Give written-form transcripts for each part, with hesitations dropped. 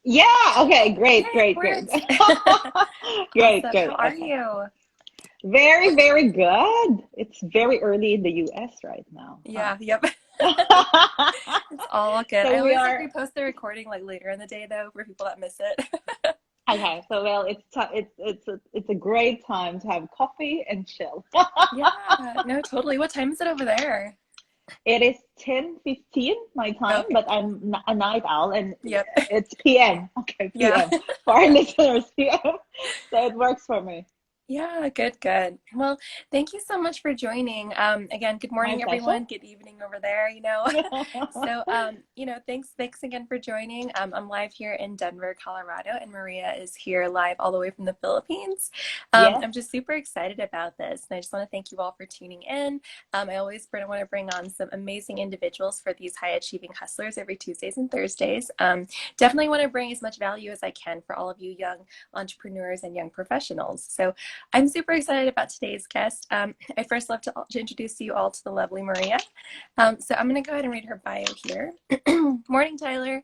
Yeah, okay, great, Yay, it great, great. works. Great, Awesome. good. How are Okay. you? Very, very good. It's very early in the US right now, huh? Yeah, yep. It's all good. So I we always like are repost the recording like later in the day though for people that miss it. okay. So well, it's a great time to have coffee and chill. Yeah, no, totally. What time is it over there? It is 10:15 my time, Okay, but cool. I'm a night owl and Yep. it's PM. Okay, Yeah. PM for our listeners, PM. So it works for me. Yeah, good, good. Well, thank you so much for joining. Again, good My morning, pleasure. everyone. Good evening over there. Thanks again for joining. I'm live here in Denver, Colorado, and Maria is here live all the way from the Philippines. Yes. I'm just super excited about this, and I just want to thank you all for tuning in. I always want to bring on some amazing individuals for these high achieving hustlers every Tuesdays and Thursdays. Definitely want to bring as much value as I can for all of you young entrepreneurs and young professionals. So I'm super excited about today's guest. I first love to introduce you all to the lovely Maria. So I'm going to go ahead and read her bio here. Morning, Tyler.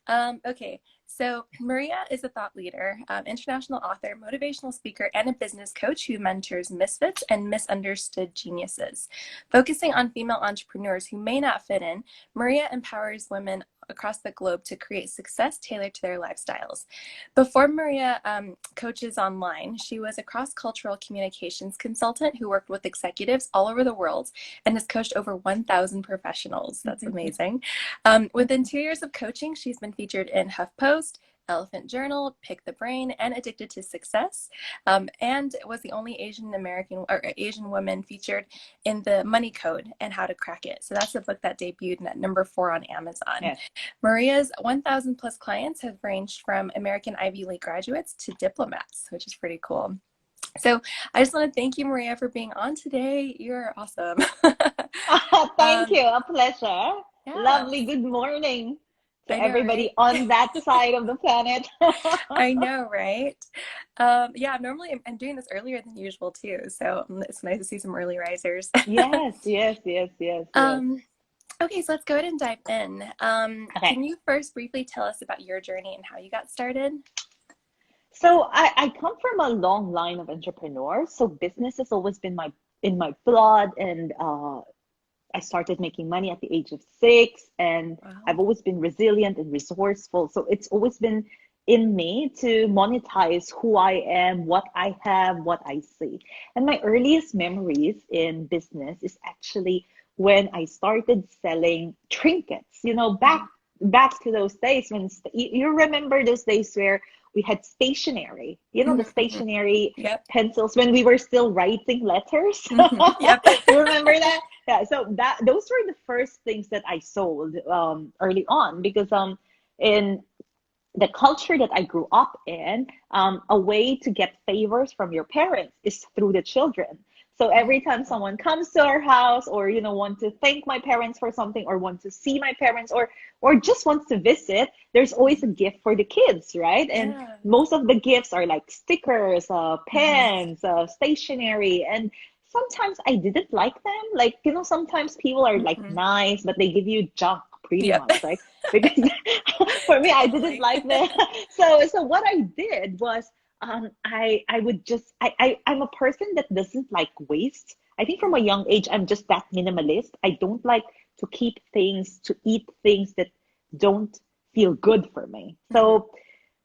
Okay, so Maria is a thought leader, international author, motivational speaker, and a business coach who mentors misfits and misunderstood geniuses. Focusing on female entrepreneurs who may not fit in, Maria empowers women across the globe to create success tailored to their lifestyles. Before Maria coaches online, she was a cross-cultural communications consultant who worked with executives all over the world and has coached over 1,000 professionals. That's amazing. Within 2 years of coaching, she's been featured in HuffPost, Elephant Journal, Pick the Brain, and Addicted to Success, and was the only Asian American or Asian woman featured in the Money Code and How to Crack It. So that's a book that debuted at number 4 on Amazon. Yes. Maria's 1,000 plus clients have ranged from American Ivy League graduates to diplomats, which is pretty cool. So I just want to thank you, Maria, for being on today. You're awesome. Thank um, you. A pleasure. yeah, Lovely good morning to I know, everybody right? on that side of the planet. I know, right? Yeah, normally I'm doing this earlier than usual too, so it's nice to see some early risers. Yes, yes, yes, yes, yes. um, okay, so let's go ahead and dive in. Okay. Can you first briefly tell us about your journey and how you got started? So I come from a long line of entrepreneurs. So business has always been my in my blood, and I started making money at the age of 6, and I've Wow. always been resilient and resourceful. So it's always been in me to monetize who I am, what I have, what I see. And my earliest memories in business is actually when I started selling trinkets. Back to those days when you remember those days where we had stationery. The Mhm. stationery Yep. pencils when we were still writing letters. Yep. You remember that? Yeah, so that those were the first things that I sold early on because in the culture that I grew up in, a way to get favors from your parents is through the children. So Oh, every time someone comes to our house, or want to thank my parents for something, or want to see my parents, or just wants to visit, there's always a mhm. gift for the kids, right? And Yeah. most of the gifts are like stickers, Mhm. pens, stationery, and sometimes I didn't like them. Like, sometimes people are like Mhm. nice, but they give you junk pretty Yep. much, right? Because for me, I didn't Totally. like that. So what I did was I would just I'm a person that doesn't like waste. I think from a young age I'm just that minimalist. I don't like to keep things, to eat things that don't feel good for me. Mhm. So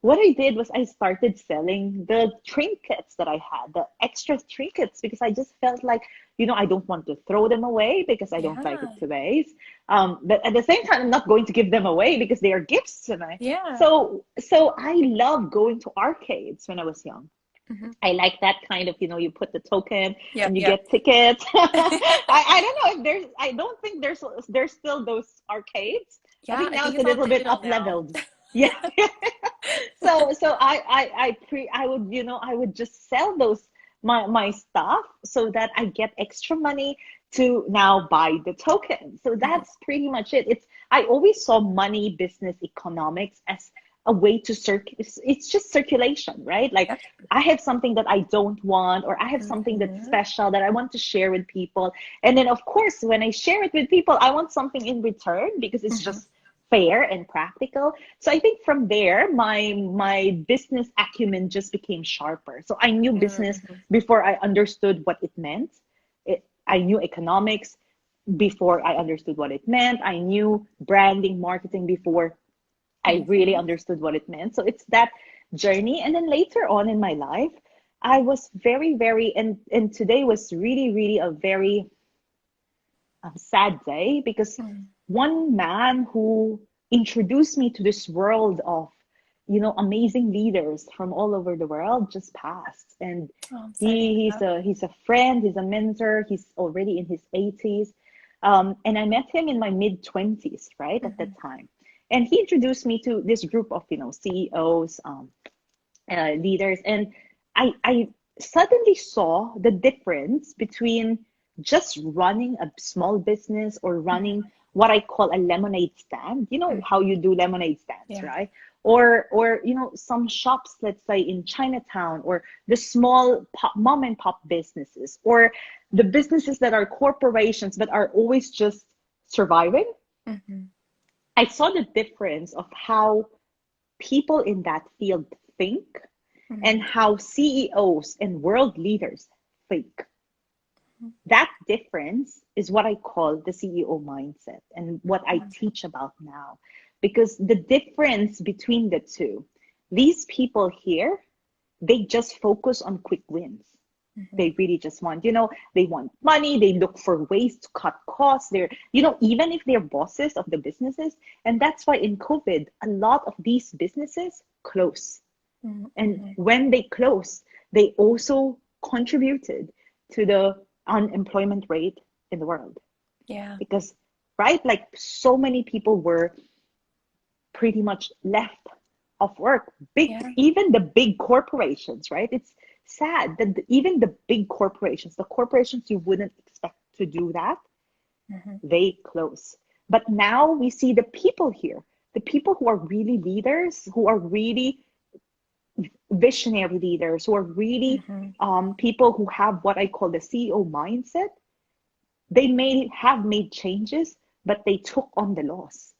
what I did was I started selling the trinkets that I had, the extra trinkets, because I just felt like, I don't want to throw them away because I don't like it Yeah. to waste. But at the same time, I'm not going to give them away because they are gifts to me. Yeah. So I love going to arcades when I was young. Mhm. I like that kind of, you put the token Yep. and you Yep. get tickets. I don't know if I don't think there's still those arcades. I Yeah, think I now think it's a it's all little bit digital up now. leveled. Yeah. So I would, I would just sell those my stuff so that I get extra money to now buy the token. So Mhm. that's pretty much it. I always saw money, business, economics as a way to it's just circulation, right? Like Yep. I have something that I don't want, or I have something that's Mhm. special that I want to share with people. And then of course when I share it with people, I want something in return because it's Mhm. just fair and practical. So I think from there, my business acumen just became sharper. So I knew business Mm-hmm. before I understood what it meant. I knew economics before I understood what it meant. I knew branding, marketing before I really Mm-hmm. understood what it meant. So it's that journey. And then later on in my life, I was very, and today was really a very sad day because one man who introduced me to this world of, amazing leaders from all over the world just passed. And Oh, I'm sorry to hear that. he's a friend, he's a mentor, he's already in his 80s. And I met him in my mid 20s, right, at that Mm-hmm. time. And he introduced me to this group of, CEOs, leaders, and I suddenly saw the difference between just running a small business or running what I call a lemonade stand. You know how Mm-hmm. you do lemonade stands, Yeah. right? Or some shops, let's say in Chinatown, or the small mom and pop businesses, or the businesses that are corporations but are always just surviving. Mm-hmm. I saw the difference of how people in that field think and Mm-hmm. how CEOs and world leaders think. That difference is what I call the CEO mindset and what I teach about now. Because the difference between the two, these people here, they just focus on quick wins. Mm-hmm. They really just want, they want money. They look for ways to cut costs. They're, even if they're bosses of the businesses. And that's why in COVID, a lot of these businesses close. And Mm-hmm. when they closed, they also contributed to the unemployment rate in the world. Yeah. Because, right, like so many people were pretty much left of work. Yeah. Even the big corporations, right? It's sad that even the big corporations, the corporations you wouldn't expect to do that, Mm-hmm. they close. But now we see the people here, the people who are really leaders, who are really visionary leaders, who are really Mm-hmm. people who have what I call the CEO mindset. They may have made changes, but they took on the loss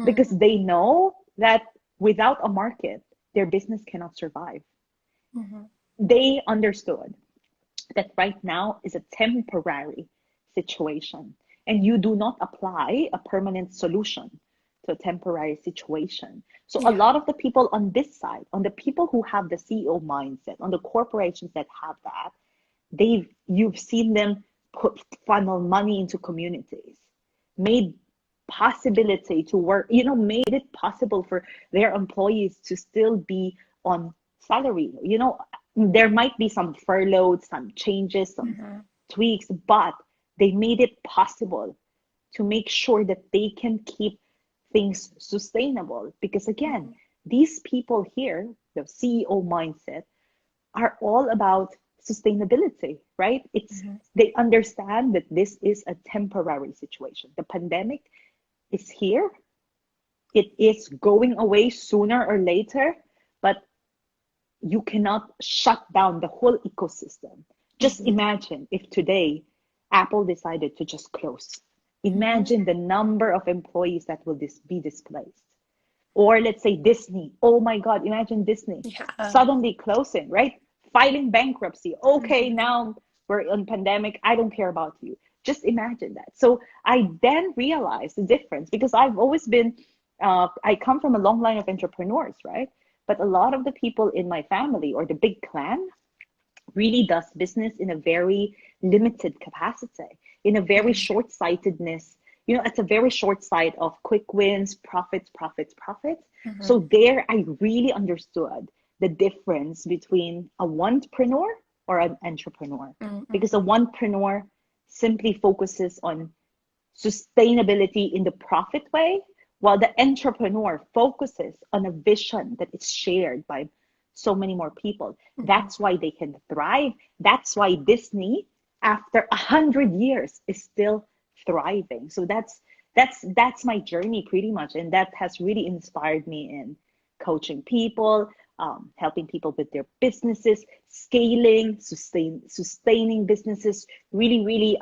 because they know that without a market, their business cannot survive. Mm-hmm. They understood that right now is a temporary situation, and you do not apply a permanent solution to a temporary situation. So a Yeah. lot of the people on this side, on the people who have the CEO mindset, on the corporations that have that, you've seen them put funnel money into communities, made possibility to work, made it possible for their employees to still be on salary. There might be some furloughs, some changes, some Mm-hmm. tweaks, but they made it possible to make sure that they can keep things sustainable. Because again, Mm-hmm. these people here, the CEO mindset, are all about sustainability, right? It's Mm-hmm. they understand that this is a temporary situation. The pandemic is here. It is going away sooner or later, but you cannot shut down the whole ecosystem. Just Mm-hmm. imagine if today Apple decided to just close. Mm-hmm. Imagine the number of employees that will be displaced. Or let's say Disney. Oh my God, imagine Disney Yeah. suddenly closing, right? Filing bankruptcy. Okay, Mm-hmm. now we're in pandemic. I don't care about you. Just imagine that. So I then realized the difference because I've always been, I come from a long line of entrepreneurs, right? But a lot of the people in my family or the big clan really does business in a very limited capacity, in a very Mm-hmm. short sightedness. It's a very short sight of quick wins, profits, profits, profits. Mm-hmm. So there, I really understood the difference between a onepreneur or an entrepreneur, because a Mm-hmm. onepreneur simply focuses on sustainability in the profit way, while the entrepreneur focuses on a vision that is shared by so many more people. Mm-hmm. That's why they can thrive. That's why Disney, after 100 years, is still thriving. So that's my journey pretty much, and that has really inspired me in coaching people, helping people with their businesses, scaling, sustaining businesses, really, really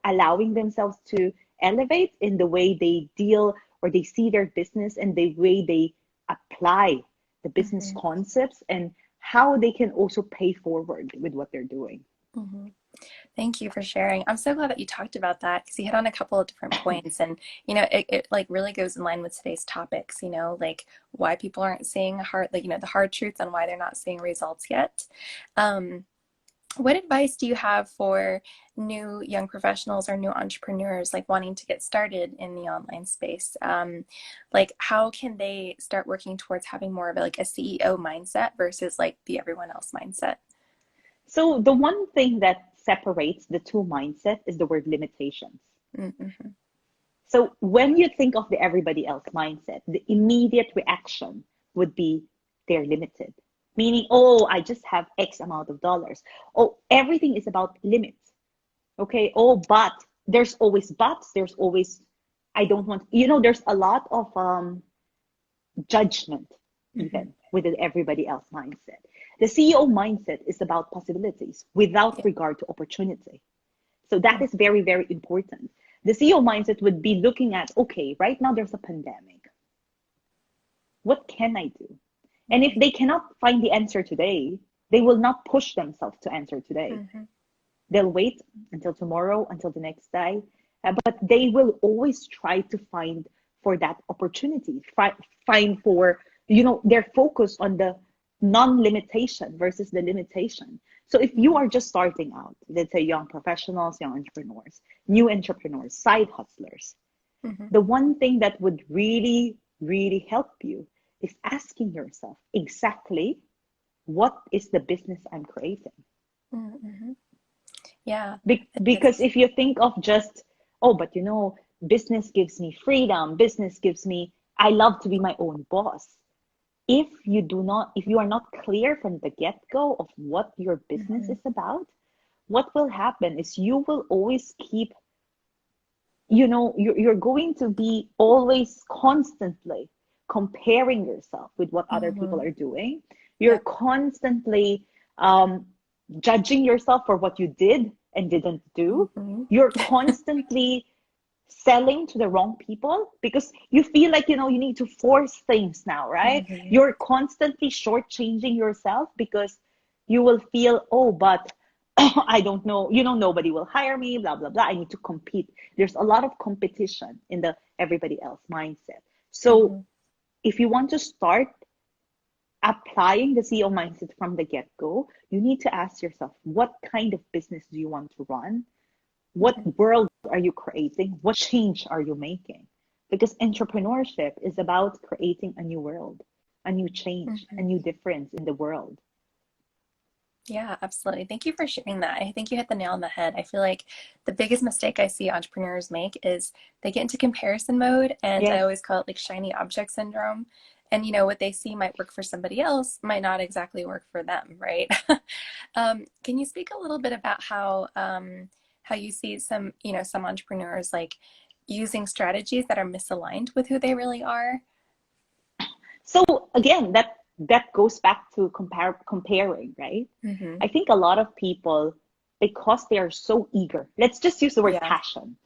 allowing themselves to elevate in the way they deal or they see their business and the way they apply the business Mm-hmm. concepts and how they can also pay forward with what they're doing. Mm-hmm. Thank you for sharing. I'm so glad that you talked about that because you hit on a couple of different points, and it like really goes in line with today's topics. Like why people aren't seeing hard, like the hard truths on why they're not seeing results yet. Um, what advice do you have for new young professionals or new entrepreneurs like wanting to get started in the online space? Like how can they start working towards having more of a CEO mindset versus like the everyone else mindset? So the one thing that separates the two mindset is the word limitations. Mm-hmm. So when you think of the everybody else mindset, the immediate reaction would be they're limited. Meaning, oh, I just have X amount of dollars. Oh, everything is about limits. Okay. Oh, but there's always buts. There's always, I don't want, there's a lot of judgment Mm-hmm. even with the everybody else mindset. The CEO mindset is about possibilities without Yeah. regard to opportunity. So that is very, very important. The CEO mindset would be looking at, okay, right now there's a pandemic. What can I do? And if Mm-hmm. they cannot find the answer today, they will not push themselves to answer today. Mm-hmm. They'll wait until tomorrow, until the next day, but they will always try to find for that opportunity, find for, their focus on the non-limitation versus the limitation. So if you are just starting out, let's say young professionals, young entrepreneurs, new entrepreneurs, side hustlers, Mm-hmm. the one thing that would really, really help you is asking yourself exactly what is the business I'm creating? Mm-hmm. Yeah, it Because is. if you think of just, oh, but business gives me freedom, business gives me, I love to be my own boss. If you are not clear from the get-go of what your business Mm-hmm. is about, what will happen is you will always keep, you're going to be always constantly comparing yourself with what other people Mm-hmm. are doing. You're Yep. constantly judging yourself for what you did and didn't do. Mm-hmm. You're constantly selling to the wrong people because you feel like you need to force things now, right? Mm-hmm. You're constantly shortchanging yourself because you will feel, oh, but I don't know, nobody will hire me, blah blah blah. I need to compete. There's a lot of competition in the everybody else mindset. So Mm-hmm. if you want to start applying the CEO mindset from the get-go, you need to ask yourself, what kind of business do you want to run? What Mm-hmm. world are you creating? What change are you making? Because entrepreneurship is about creating a new world, a new change, a Mm-hmm. new difference in the world. Yeah, absolutely. Thank you for sharing that. I think you hit the nail on the head. I feel like the biggest mistake I see entrepreneurs make is they get into comparison mode, and I Yes. always call it like shiny object syndrome. And what they see might work for somebody else might not exactly work for them, right? Can you speak a little bit about how you see some entrepreneurs like using strategies that are misaligned with who they really are? So again, that goes back to comparing, right? Mm-hmm. I think a lot of people, because they are so eager, let's just use the word Yeah. passion.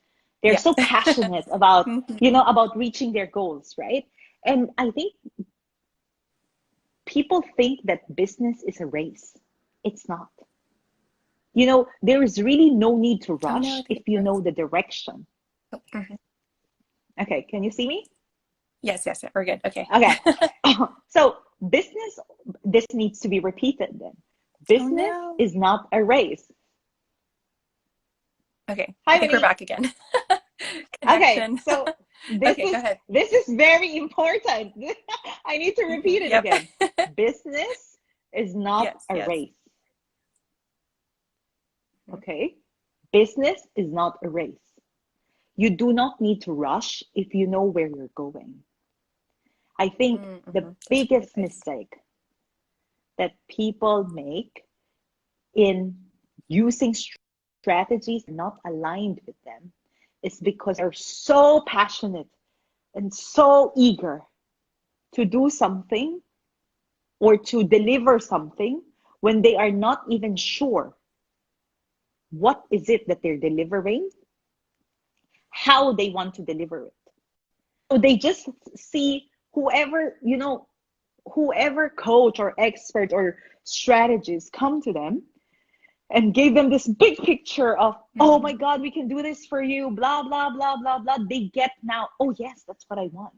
They're Yeah. so passionate about, Mm-hmm. about reaching their goals, right? And I think people think that business is a race. It's not. There is really no need to Oh no, I rush think if it you know is. the direction. Oh, mhm. Okay, can you see me? Yes, yes, we're good. Okay. Okay. So this needs to be repeated then. Oh Business no. is not a race. Okay, I Hi, think we're Winnie. back again. Okay, Connection. so this Okay, go is ahead. this is very important. I need to repeat it Yep. again. Business is not Yes, a yes. race. Okay? Business is not a race. You do not need to rush if you know where you're going. I think the Mm-hmm. That's great biggest advice. mistake that people make in using strategies not aligned with them is because they're so passionate and so eager to do something or to deliver something when they are not even sure what is it that they're delivering, how they want to deliver it. So they just see whoever, whoever coach or expert or strategist come to them and gave them this big picture of, oh my Mm-hmm. God, we can do this for you, blah, blah, blah, blah, blah. They get now, oh yes, that's what I want.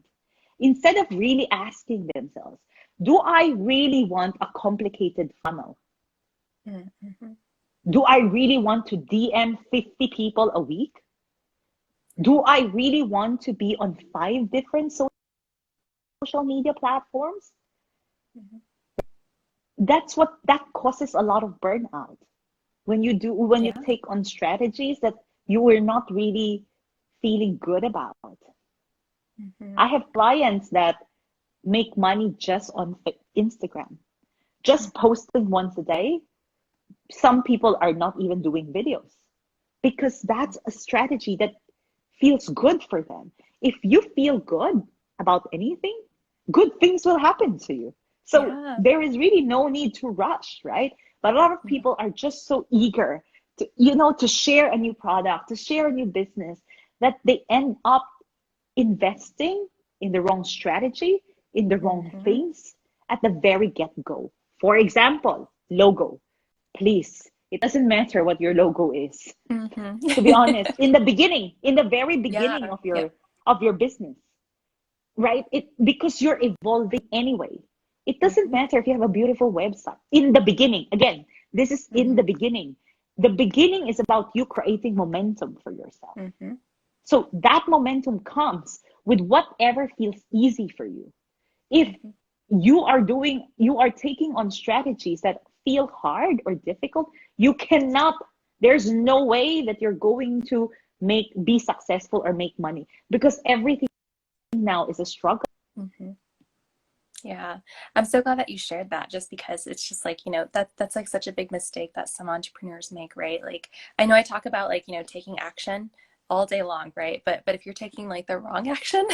Instead of really asking themselves, do I really want a complicated funnel? Mm-hmm. Do I really want to DM 50 people a week? Do I really want to be on 5 different social media platforms? Mm-hmm. That causes a lot of burnout when you Yeah. take on strategies that you were not really feeling good about. Mm-hmm. I have clients that make money just on Instagram, just Mm-hmm. posting once a day. Some people are not even doing videos because that's a strategy that feels good for them. If you feel good about anything, good things will happen to you. So Yeah. there is really no need to rush, right? But a lot of Yeah. people are just so eager to share a new product, to share a new business, that they end up investing in the wrong strategy, in the wrong Mm-hmm. things at the very get-go. For example, logo. Please, it doesn't matter what your logo is. To be Mm-hmm. honest, in the beginning, in the very Yeah. beginning Yep. of your business, right? It because you're evolving anyway. It doesn't Mm-hmm. matter if you have a beautiful website. In the beginning, again, this is in Mm-hmm. the beginning. The beginning is about you creating momentum for yourself. Mm-hmm. So that momentum comes with whatever feels easy for you. If Mm-hmm. you are taking on strategies that feel hard or difficult, you cannot, there's no way that you're going to be successful or make money because everything now is a struggle. Mm-hmm. Yeah, I'm so glad that you shared that just because it's just like, that's like such a big mistake that some entrepreneurs make, right? Like I know I talk about like, taking action all day long, right? But if you're taking like the wrong action,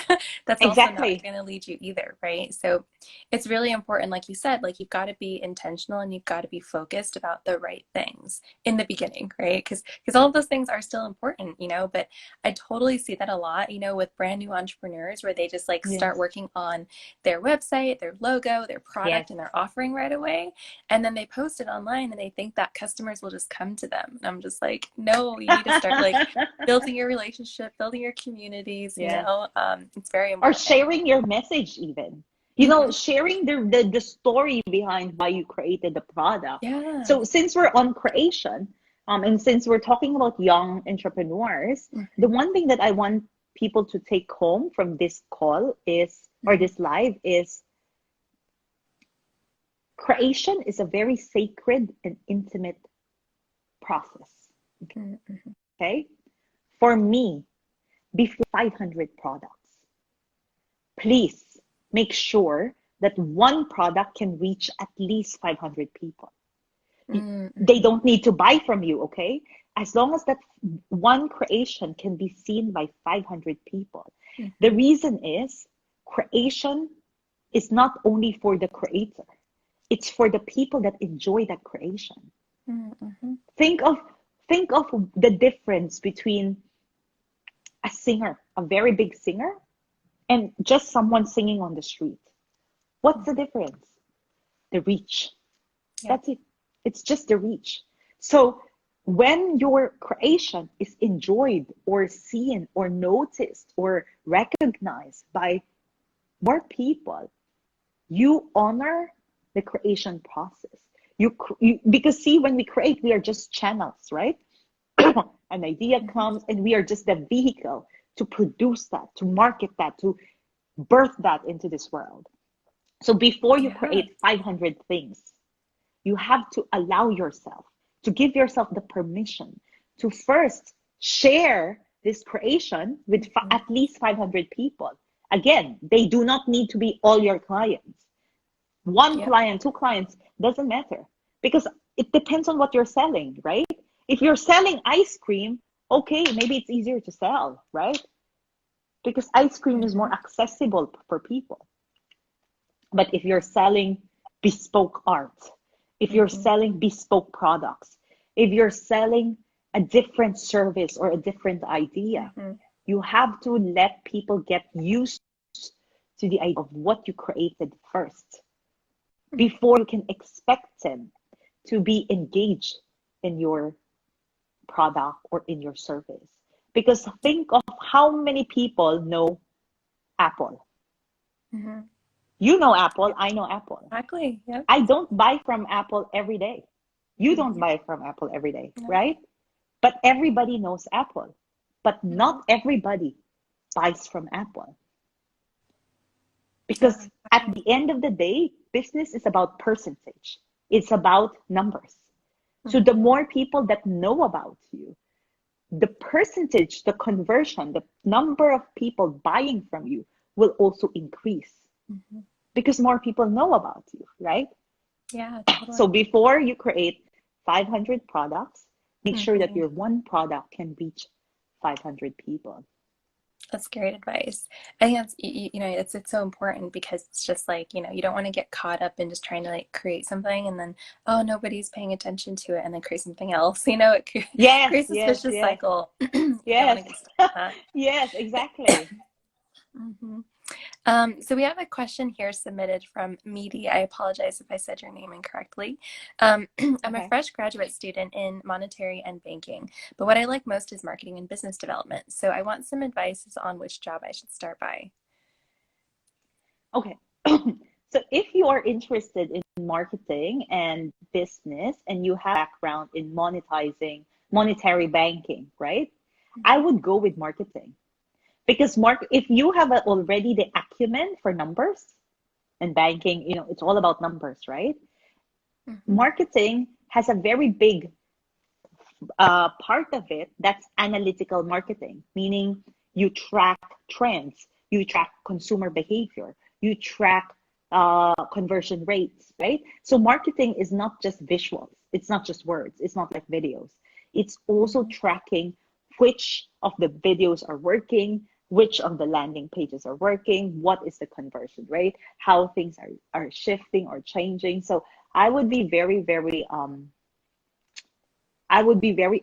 that's also not Exactly. going to lead you either, right? So it's really important, like you said, like you've got to be intentional and you've got to be focused about the right things in the beginning, right? Because all of those things are still important, but I totally see that a lot, with brand new entrepreneurs where they just like start Yes. working on their website, their logo, their Yes. product, and their offering right away. And then they post it online and they think that customers will just come to them. And I'm just like, no, you need to start like building your relationship, building your communities, Yes. it's very Or important. sharing your message even. Mm-hmm. Sharing the story behind why you created the product. Yeah. So since we're on creation, and since we're talking about young entrepreneurs, Mm-hmm. the one thing that I want people to take home from this call is, or Mm-hmm. this live is, creation is a very sacred and intimate process. Mm-hmm. Okay? For me, before 500 products, please make sure that one product can reach at least 500 people. They Mm-hmm. don't need to buy from you, okay? As long as that one creation can be seen by 500 people. The Mm-hmm. reason is creation is not only for the creator, it's for the people that enjoy that creation. Mm-hmm. Think of think of the difference between a singer, a very big singer, and just someone singing on the street. What's the difference? The reach. Yep. That's it. It's just the reach. So when your creation is enjoyed or seen or noticed or recognized by more people, you honor the creation process. Because see, when we create, we are just channels, right? An idea Mm-hmm. comes and we are just the vehicle to produce that, to market that, to birth that into this world. So before you Yeah. create 500 things, you have to allow yourself, to give yourself the permission to first share this creation with Mm-hmm. at least 500 people. Again, they do not need to be all your clients. One Yep. client, two clients, doesn't matter because it depends on what you're selling, right? If you're selling ice cream, okay, maybe it's easier to sell, right? Because ice cream is Mm-hmm. more accessible for people. But if you're selling bespoke art, if you're Mm-hmm. selling bespoke products, if you're selling a different service or a different idea, Mm-hmm. you have to let people get used to the idea of what you created first before you can expect them to be engaged in your product or in your service. Because think of how many people know Apple. Mm-hmm. You know Apple, Yep. I know Apple. Exactly. Yep. I don't buy from Apple every day. You don't Mm-hmm. buy from Apple every day, Yep. right? But everybody knows Apple. But Mm-hmm. not everybody buys from Apple. Yeah. Because at Exactly. the end of the day, business is about percentage. It's about numbers. So the Mm-hmm. more people that know about you, the percentage, the conversion, the number of people buying from you will also increase Mm-hmm. because more people know about you, right? Yeah, So totally. before you create 500 products, make sure that Mm-hmm. your one product can reach 500 people. That's great advice. I think that's you know it's so important because it's just like you don't want to get caught up in just trying to like create something and then oh nobody's paying attention to it and then create something else. It Yes, creates this yes, vicious yes, cycle. You don't want yes, to get stuck in that. yes, exactly. Hmm. So we have a question here submitted from Meaty. I apologize if I said your name incorrectly. I'm a Okay. fresh graduate student in monetary and banking, but what I like most is marketing and business development. So I want some advice on which job I should start by. Okay. So if you are interested in marketing and business and you have background in monetary banking, right? I Mhm. would go with marketing because if you have already the acumen for numbers and banking, it's all about numbers, right? Mhm. Marketing has a very big part of it that's analytical marketing, meaning you track trends, you track consumer behavior, you track conversion rates, right? So marketing is not just visuals, it's not just words, it's not like videos. It's also Mhm. tracking which of the videos are working, which of the landing pages are working, what is the conversion rate, how things are shifting or changing. So I would be very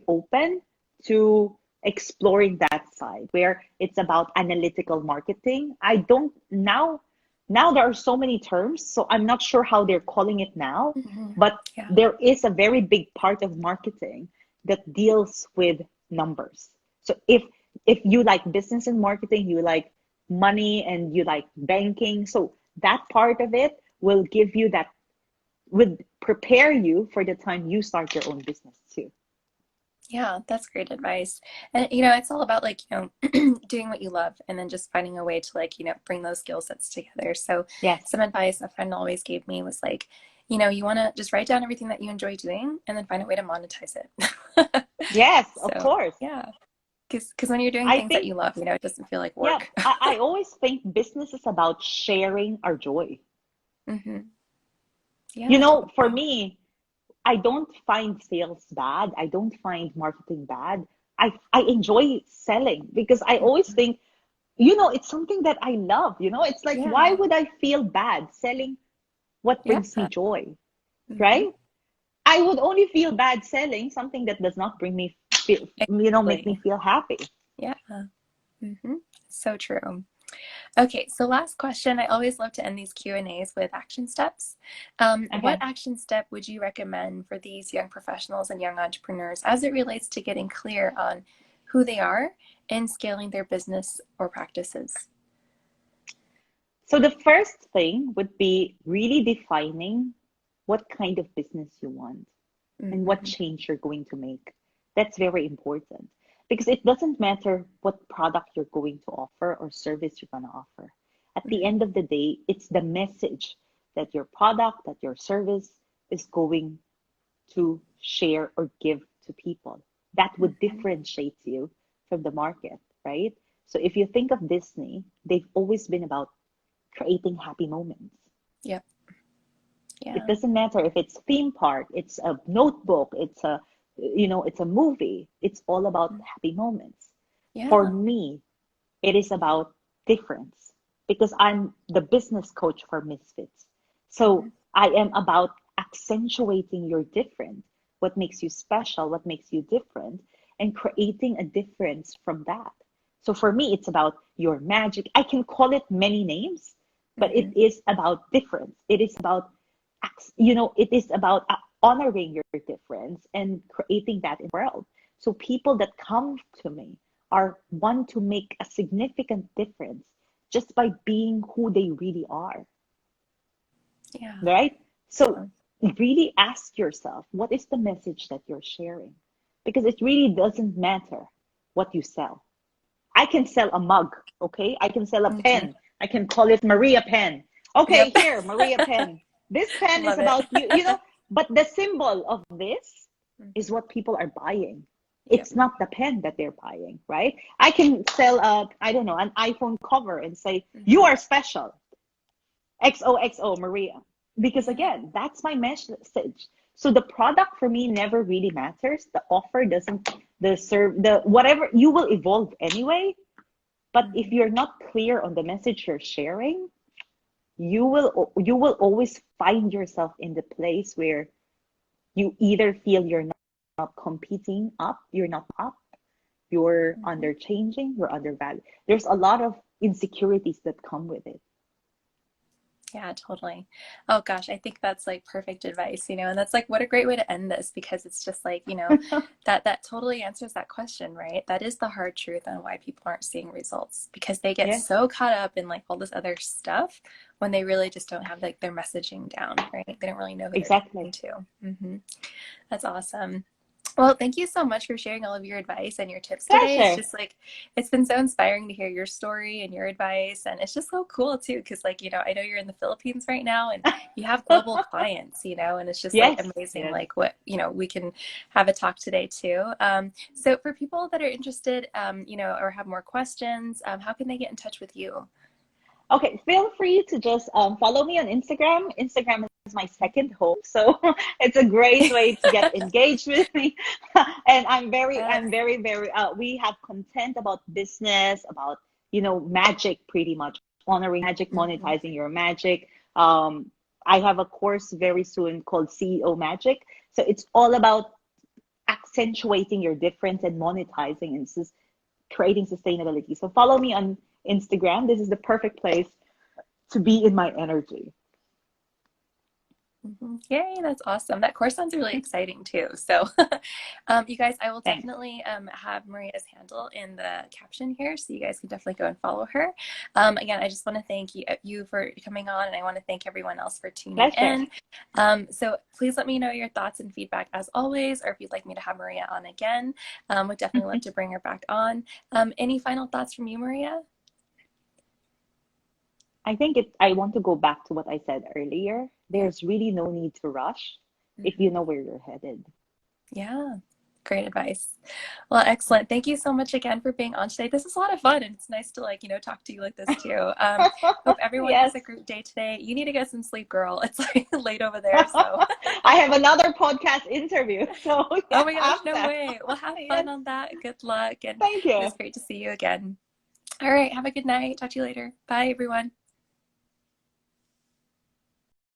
open to exploring that side where it's about analytical marketing. I don't now there are so many terms, so I'm not sure how they're calling it now, Mhm. but Yeah. there is a very big part of marketing that deals with numbers. So if you like business and marketing, you like money and you like banking, so that part of it will give you that would prepare you for the time you start your own business too. Yeah, that's great advice. And it's all about like, doing what you love and then just finding a way to like, bring those skill sets together. So Yes. some advice a friend always gave me was like, you want to just write down everything that you enjoy doing and then find a way to monetize it. Yes, of So, course. yeah, because when you're doing I things that think, you love, it doesn't feel like yeah, work. I always think business is about sharing our joy. Hmm. Yeah, For totally. me, I don't find sales bad. I don't find marketing bad. I enjoy selling because I always Mhm. think, it's something that I love. It's like, why Yeah, would I feel bad selling what yeah. brings me joy, Hmm. right? I would only feel bad selling something that does not bring me make me Exactly. feel happy. Yeah. Hmm. So true. Okay, so last question. I always love to end these Q&As with action steps. What Okay. action step would you recommend for these young professionals and young entrepreneurs as it relates to getting clear on who they are and scaling their business or practices? So the first thing would be really defining what kind of business you want and what Mm-hmm. change you're going to make. That's very important because it doesn't matter what product you're going to offer or service you're going to offer. At the Mm-hmm. end of the day, it's the message that your product, that your service is going to share or give to people. That would Mm-hmm. differentiate you from the market, right? So if you think of Disney, they've always been about creating happy moments. Yep. It Yeah. doesn't matter if it's theme park, it's a notebook, it's a movie. It's all about happy moments. For Yeah. me, it is about difference because I'm the business coach for misfits. Mm-hmm. So I am about accentuating your different, what makes you special, what makes you different, and creating a difference from that. So for me, it's about your magic. I can call it many names, but it is about difference. It is about, it is about honoring your difference and creating that in the world. So people that come to me are want to make a significant difference just by being who they really are, Yeah. right? So really ask yourself, what is the message that you're sharing? Because it really doesn't matter what you sell. I can sell a mug, okay? I can sell a pen. I can call it Maria pen. Okay, Yep. here, Maria pen. This pen is Love it. about you, but the symbol of this is what people are buying. Yep. It's not the pen that they're buying, right? I can sell I don't know, an iPhone cover and say, you are special. XOXO Maria. Because again, that's my message. So the product for me never really matters. The offer doesn't, the whatever, you will evolve anyway. But if you're not clear on the message you're sharing, you will always find yourself in the place where you either feel you're not competing up, you're not up, you're under changing, you're undervalued. There's a lot of insecurities that come with it. Yeah, totally. Oh gosh, I think that's like perfect advice, and that's like what a great way to end this, because it's just like, that totally answers that question, right? That is the hard truth on why people aren't seeing results, because they get Yes, so caught up in like all this other stuff when they really just don't have like their messaging down, right? They don't really know who they're talking exactly. to. That's awesome. Well, thank you so much for sharing all of your advice and your tips today. It's Pleasure. just like, it's been so inspiring to hear your story and your advice. And it's just so cool too. Cause like, I know you're in the Philippines right now and you have global clients, and it's just like Yes, amazing, yes. like what, we can have a talk today too. So for people that are interested, or have more questions, how can they get in touch with you? Okay, feel free to just follow me on Instagram. Instagram is my second home, so it's a great way to get engaged with me. And Yes. I'm very, very. We have content about business, about magic, pretty much honoring magic, monetizing your magic. I have a course very soon called CEO Magic, so it's all about accentuating your difference and monetizing and creating sustainability. So follow me on Instagram. This is the perfect place to be in my energy. Yay, that's awesome. That course sounds really exciting too. So, you guys, I will Thanks. definitely have Maria's handle in the caption here, so you guys can definitely go and follow her. Again, I just want to thank you for coming on, and I want to thank everyone else for tuning Pleasure. in. So please let me know your thoughts and feedback as always, or if you'd like me to have Maria on again. Would definitely love to bring her back on. Any final thoughts from you, Maria? I want to go back to what I said earlier. There's really no need to rush if you know where you're headed. Yeah. Great advice. Well, excellent. Thank you so much again for being on today. This is a lot of fun, and it's nice to talk to you like this too. Hope everyone Yes. has a great day today. You need to get some sleep, girl. It's like late over there, so. I have another podcast interview. So Oh yeah, my gosh, no after. way. Well, have Yes. fun on that. Good luck, and Thank it you. was great to see you again. All right, have a good night. Talk to you later. Bye, everyone.